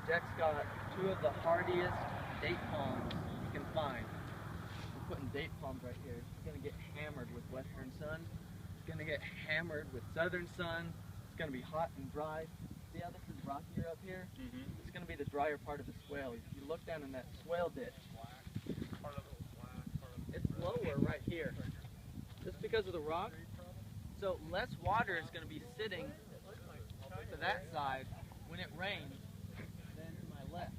Jack's got two of the hardiest date palms you can find. We're putting date palms right here. It's going to get hammered with western sun. It's going to get hammered with southern sun. It's going to be hot and dry. See how this is rockier up here? It's going to be the drier part of the swale. If you look down in that swale ditch, it's lower right here. Just because of the rock. So less water is going to be sitting to that side when it rains than to my left.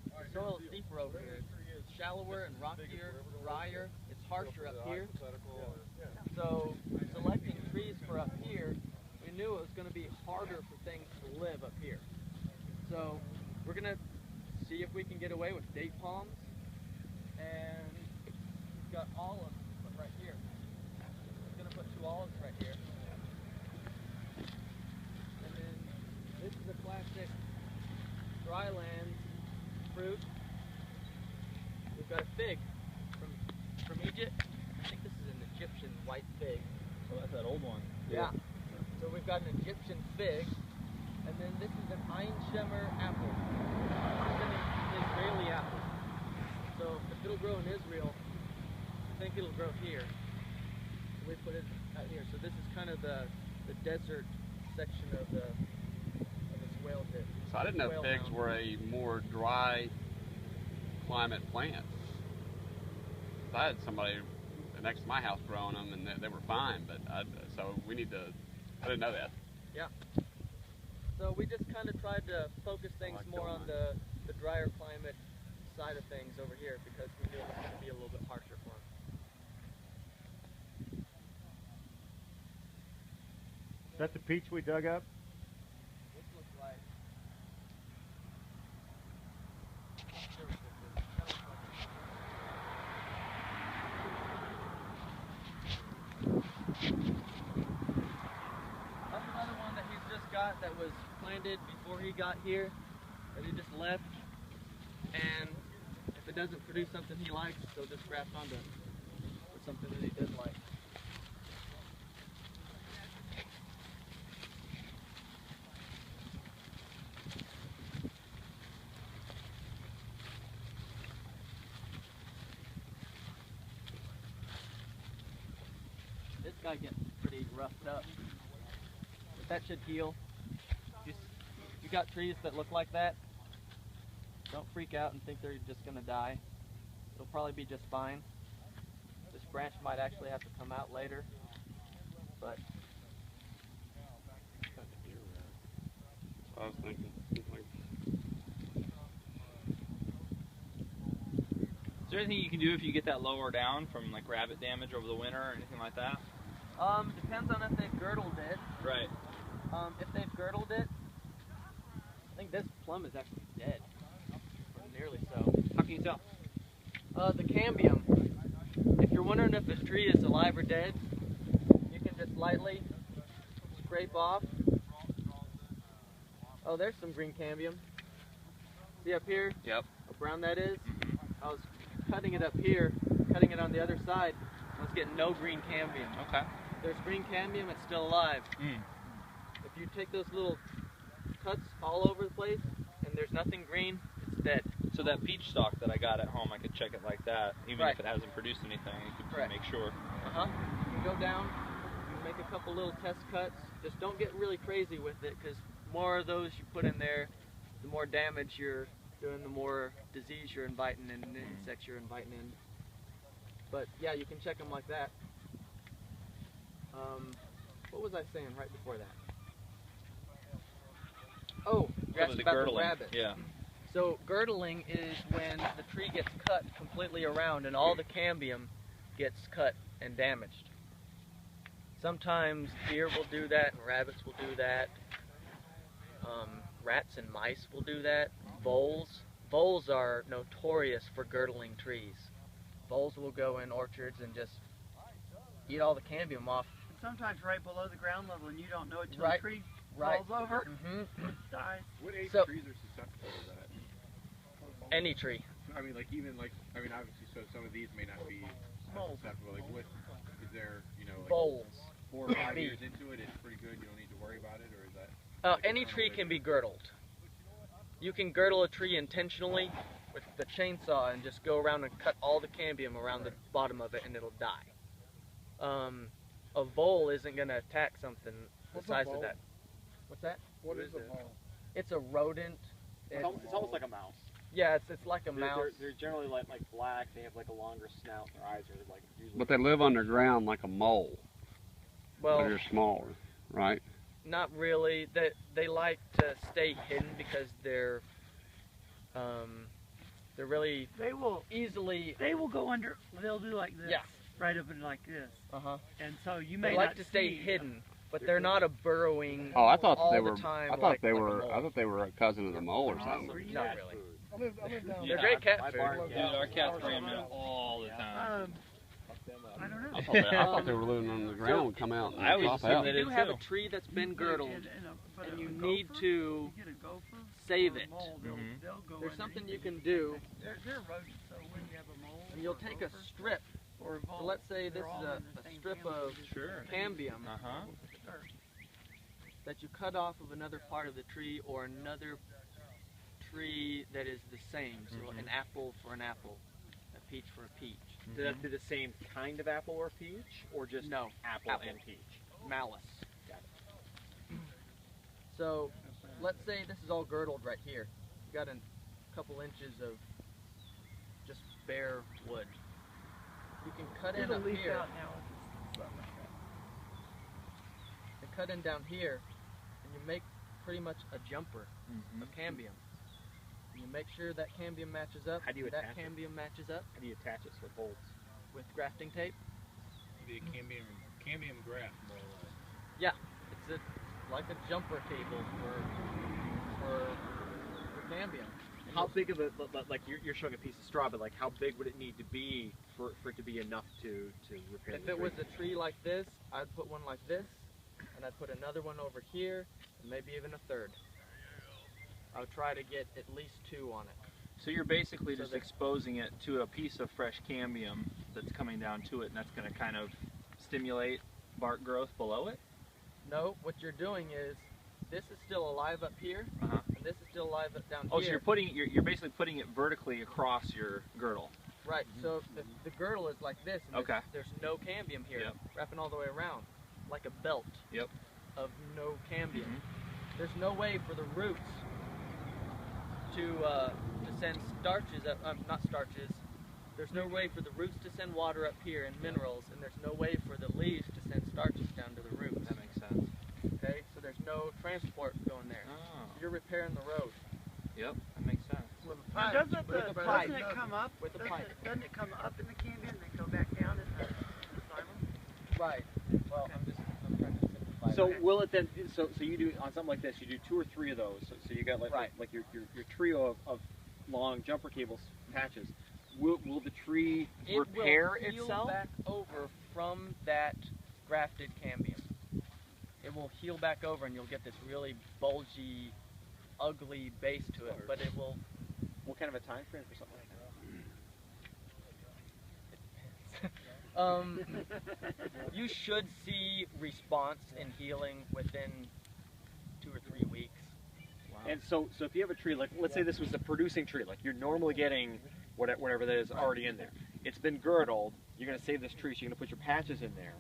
The soil is deeper over here. It's shallower and rockier, drier. It's harsher up here. So selecting trees for up here, we knew it was going to be harder for things to live up here. So we're going to see if we can get away with date palms. And we've got olives right here. I'm going to put two olives right here. And then this is a classic dryland fruit. We've got a fig from Egypt. I think this is an Egyptian white fig. Oh, that's that old one. Yeah. So we've got an Egyptian fig, and then this is an Einsheimer apple. It's an Israeli apple. So if it'll grow in Israel, I think it'll grow here. So we put it out here. So this is kind of the desert section of the swale ditch. So I didn't know figs were a more dry climate plant. I had somebody next to my house growing them, and they were fine. But so we need to. I didn't know that. Yeah. So we just kind of tried to focus things more on the drier climate side of things over here because we knew it was going to be a little bit harsher for them. Is that the peach we dug up? This looks like. That's another one that he's just got that was planted before he got here, that he just left. And if it doesn't produce something he likes, he'll just graft onto something that he does like. This guy gets pretty roughed up, but that should heal. You got trees that look like that, don't freak out and think they're just going to die. It'll probably be just fine. This branch might actually have to come out later, but I was thinking. Is there anything you can do if you get that lower down from like rabbit damage over the winter or anything like that? Depends on if they've girdled it. Right. If they've girdled it, I think this plum is actually dead. Or nearly so. How can you tell? The cambium. If you're wondering if a tree is alive or dead, you can just lightly scrape off. Oh, there's some green cambium. See up here? Yep. How brown that is? I was cutting it up here, cutting it on the other side. I was getting no green cambium. Okay. There's green cambium, it's still alive. Mm. If you take those little cuts all over the place and there's nothing green, it's dead. So that peach stalk that I got at home, I could check it like that, even if it hasn't produced anything. You could make sure. You can go down, you make a couple little test cuts. Just don't get really crazy with it, because more of those you put in there, the more damage you're doing, the more disease you're inviting in, and insects you're inviting in. But yeah, you can check them like that. What was I saying right before that? Oh, you asked about the rabbit. Yeah. So girdling is when the tree gets cut completely around and all the cambium gets cut and damaged. Sometimes deer will do that and rabbits will do that. Rats and mice will do that. Voles are notorious for girdling trees. Voles will go in orchards and just eat all the cambium off. And sometimes right below the ground level, and you don't know it till Right. the tree falls over, dies. What age So- trees are susceptible to that? Any tree. I mean, like even like I mean, obviously, so some of these may not be susceptible. Like, what is there? You know, like Voles. 4 or 5 years into it, it's pretty good. You don't need to worry about it, or is that? Any tree can be girdled. you can girdle a tree intentionally with the chainsaw and just go around and cut all the cambium around the bottom of it and it'll die. A vole isn't going to attack something the size of that. What's that? What is a vole? It's a rodent. It's almost like a mouse. Yeah, it's like a mouse. They're generally like black. They have like a longer snout. Their eyes are like usually. But they live underground like a mole. Well, but they're smaller, right? not really. They like to stay hidden because they're really They will easily. they will go under. They'll do like this. Yeah. Right up and like this. And so you may They like not to stay see hidden, but they're not a burrowing. Oh, I thought all they the were. time I thought like they a were. mole. I thought they were a cousin of the mole or something. Not really. I live down They're great cat My food. barn Dude, our cats ram it all the time. I don't know. I thought they were living on the ground and come out and I always pop assumed out. that You it have too. a tree that's been girdled, But and a you gopher, need to you get a gopher save or a it. mole, they'll go There's under something and you eat can it. do. They're rodents, so when you have a mole, And you'll or take a gopher strip. or a vole, So let's say this they're all is in the a same strip family. of Sure. cambium Uh-huh. that you cut off of another part of the tree or another tree that is the same. So an apple for an apple, a peach for a peach. Did that be the same kind of apple or peach, or just No, apple, apple. and peach? Malice. Got So let's say this is all girdled right here. You got a couple inches of just bare wood. You can cut in It'll up leaf here out now if it's something like that. and cut in down here, and you make pretty much a jumper of cambium. And you make sure that cambium matches up. How do you that attach it? cambium matches up How do you attach it so it holds? with grafting tape. The cambium graft, more or less. Yeah, it's like a jumper cable for cambium. And How you'll- big of a, like you're showing a piece of straw, but like how big would it need to be for it to be enough to repair If the it tree? was a tree like this, I'd put one like this, and I'd put another one over here, and maybe even a third. I would try to get at least two on it. So you're basically So just that- exposing it to a piece of fresh cambium that's coming down to it, and that's going to kind of stimulate bark growth below it? No, what you're doing is, this is still alive up here, Uh-huh. and this is still alive up down Oh, here. so you're basically putting it vertically across your girdle. Right, so if the girdle is like this, and Okay. there's no cambium here, Yep. wrapping all the way around, like a belt Yep. of no cambium. Mhm. There's no way for the roots to send starches up, not starches. There's no way for the roots to send water up here and minerals, and there's no way for the leaves to send starches down to the roots. That makes sense. Okay, so there's no transport going there. Oh. You're repairing the road Yep, that makes sense. with a Now, pipe. doesn't with a the, pipe. doesn't it come up? With a doesn't pipe. Doesn't it come up in the cambium and then go back down in the xylem? Right. Well, I'm trying to simplify. So that. will it then? So you do on something like this. You do 2 or 3 of those. So you got Right. like your trio of long jumper cables patches. Will the tree It repair will heal itself? back over from that grafted cambium. It will heal back over, and you'll get this really bulgy, ugly base to it. But it will. What kind of a time frame for something like that? You should see response in healing within 2 or 3 weeks. And so if you have a tree, like let's say this was a producing tree, like you're normally getting whatever that is already in there. It's been girdled. You're going to save this tree, so you're going to put your patches in there.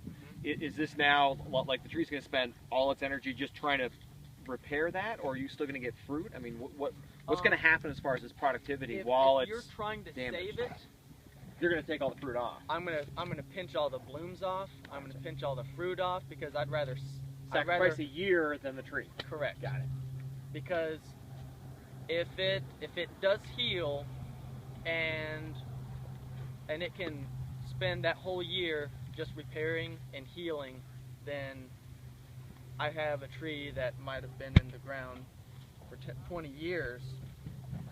Is this now like the tree's going to spend all its energy just trying to repair that, or are you still going to get fruit? I mean, what's going to happen as far as its productivity If while you're it's trying to damaged? save it, You're going to take all the fruit off. I'm gonna pinch all the blooms off. I'm gonna pinch all the fruit off because I'd rather Sacrifice a year than the tree. correct. Got it. Because if it does heal and it can spend that whole year just repairing and healing, then I have a tree that might have been in the ground for 20 years.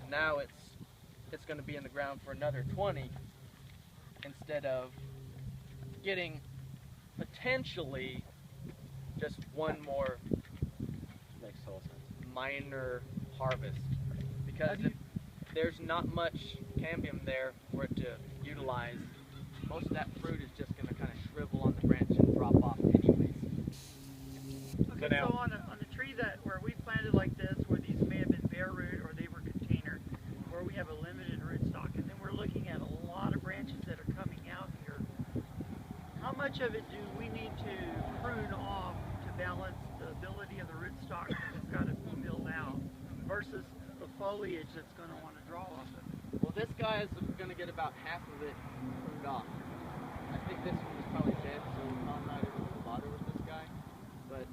And now it's going to be in the ground for another 20 instead of getting potentially just one more Makes total sense. minor harvest, because if there's not much cambium there for it to utilize, most of that fruit is just going to kind of shrivel on the branch and drop off anyways. Okay, now- so on a tree that where we planted like this, where these may have been bare root or they were much of it do we need to prune off to balance the ability of the rootstock that's got to be built out versus the foliage that's going to want to draw off it? Well, this guy is going to get about half of it pruned off. I think this one is probably dead, so I'm not even going to bother with this guy. But,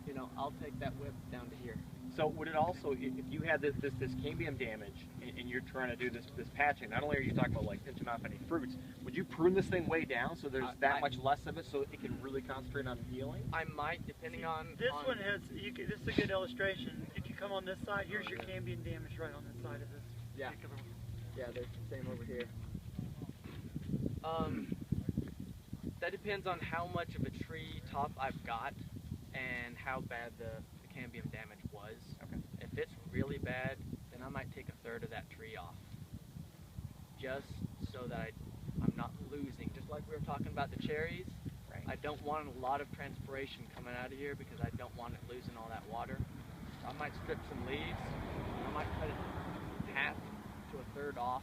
you know, I'll take that whip down to here. So would it also, if you had this cambium damage and you're trying to do this patching, not only are you talking about like pinching off any fruits, would you prune this thing way down so there's that much less of it so it can really concentrate on healing? I might, depending on... This one has, this is a good illustration. If you come on this side, here's your cambium damage right on this side of this particular one. Yeah, there's the same over here. That depends on how much of a tree top I've got and how bad the cambium damage was. Okay. If it's really bad, then I might take a third of that tree off, just so that I'm not losing. Just like we were talking about the cherries, Right. I don't want a lot of transpiration coming out of here because I don't want it losing all that water. So I might strip some leaves. I might cut it half to a third off,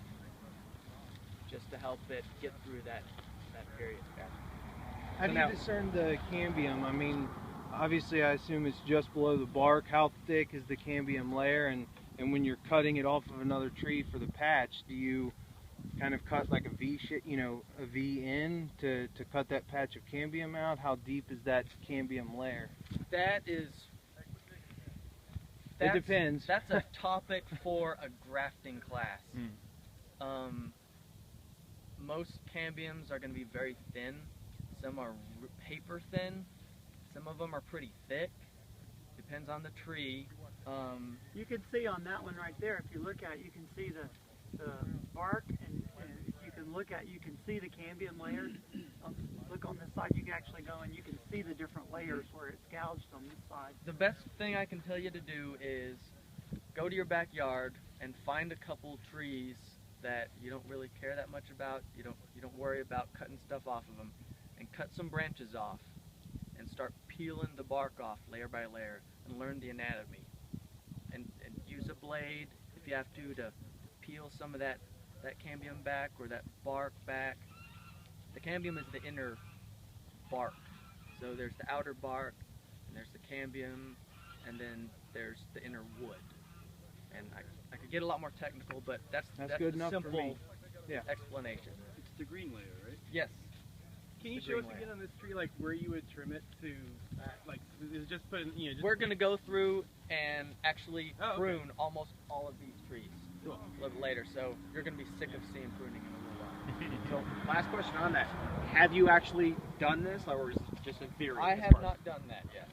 just to help it get through that period. How do you discern the cambium? I mean, obviously I assume it's just below the bark. How thick is the cambium layer? And when you're cutting it off of another tree for the patch, do you kind of cut like a V shape, you know, a V in to cut that patch of cambium out? How deep is that cambium layer? It depends. That's a topic for a grafting class. Most cambiums are going to be very thin. Some are paper thin. Some of them are pretty thick. Depends on the tree. You can see on that one right there, if you look at it, you can see the bark, and you can see the cambium layers. Look on this side, you can actually go and you can see the different layers where it's gouged on this side. The best thing I can tell you to do is go to your backyard and find a couple trees that you don't really care that much about. You don't worry about cutting stuff off of them, and cut some branches off and start peeling the bark off layer by layer and learn the anatomy. And use a blade if you have to peel some of that cambium back or that bark back. The cambium is the inner bark. So there's the outer bark, and there's the cambium, and then there's the inner wood. And I could get a lot more technical, but that's good the enough for simple me. Yeah. explanation. It's the green layer, right? Yes. Can you the show us green again on this tree, like where you would trim it to, like, is it just putting, you know, just... We're going to go through and actually okay. prune almost all of these trees Cool. a little later, so you're going to be sick of seeing pruning in a little while. So last question on that. Have you actually done this or is it just in theory? I have not done that yet.